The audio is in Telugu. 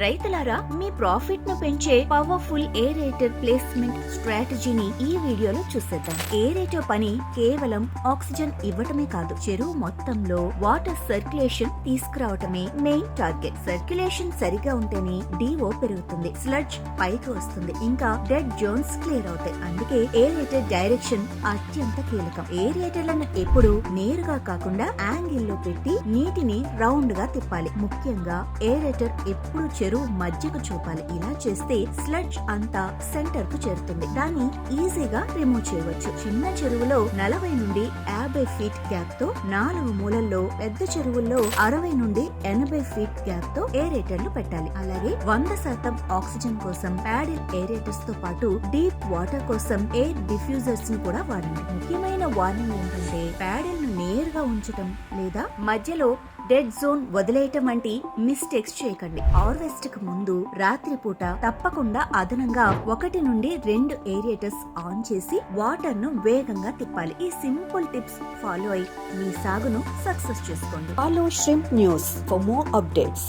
రైతులారా, మీ ప్రాఫిట్ ను పెంచే పవర్ఫుల్ ఏరేటర్ ప్లేస్మెంట్ స్ట్రాటజీని ఈ వీడియోలో చూసేద్దాం. ఏరేటర్ పని కేవలం ఆక్సిజన్ ఇవ్వటమే కాదు, చెరువు మొత్తంలో వాటర్ సర్క్యులేషన్ తీసుకురావటమే మెయిన్ టార్గెట్. సర్క్యులేషన్ సరిగా ఉంటేనే డిఓ పెరుగుతుంది, స్లడ్జ్ పైకి వస్తుంది, ఇంకా డెడ్ జోన్స్ క్లియర్ అవుతాయి. అందుకే ఏరేటర్ డైరెక్షన్ అత్యంత కీలకం. ఏరేటర్లను ఎప్పుడు నేరుగా కాకుండా యాంగిల్ లో పెట్టి నీటిని రౌండ్ గా తిప్పాలి. ముఖ్యంగా ఏరేటర్ ఎప్పుడు చెరువు మధ్యకు చూపాలి. ఇలా చేస్తే స్లడ్జ్ అంతా సెంటర్ కు చేరుతుంది. దాన్ని ఈజీగా రిమూవ్ చేయవచ్చు. చిన్న చెరువులో 40 నుండి 50 ఫీట్ గ్యాప్ తో, 4 మూలల్లో, పెద్ద చెరువుల్లో 60 నుండి 80 ఫీట్ గ్యాప్ తో ఏరేటర్లు పెట్టాలి. అలాగే 100% ఆక్సిజన్ కోసం ప్యాడిల్ ఏరేటర్స్ తో పాటు డీప్ వాటర్ కోసం ఎయిర్ డిఫ్యూజర్స్ ని కూడా వాడండి. ముఖ్యమైన వార్నింగ్ ఏంటంటే, ప్యాడిల్ ను నేరుగా ఉంచటం లేదా మధ్యలో డెడ్ జోన్ వదిలేయటం వంటి మిస్టేక్స్ చేయకండి. హార్వెస్ట్ కు ముందు రాత్రిపూట తప్పకుండా అదనంగా 1 నుండి 2 ఏరియేటర్స్ ఆన్ చేసి వాటర్ ను వేగంగా తిప్పాలి. ఈ సింపుల్ టిప్స్ ఫాలో అయి మీ సాగును సక్సెస్ చేసుకోండి. Follow Shrimp News for more updates.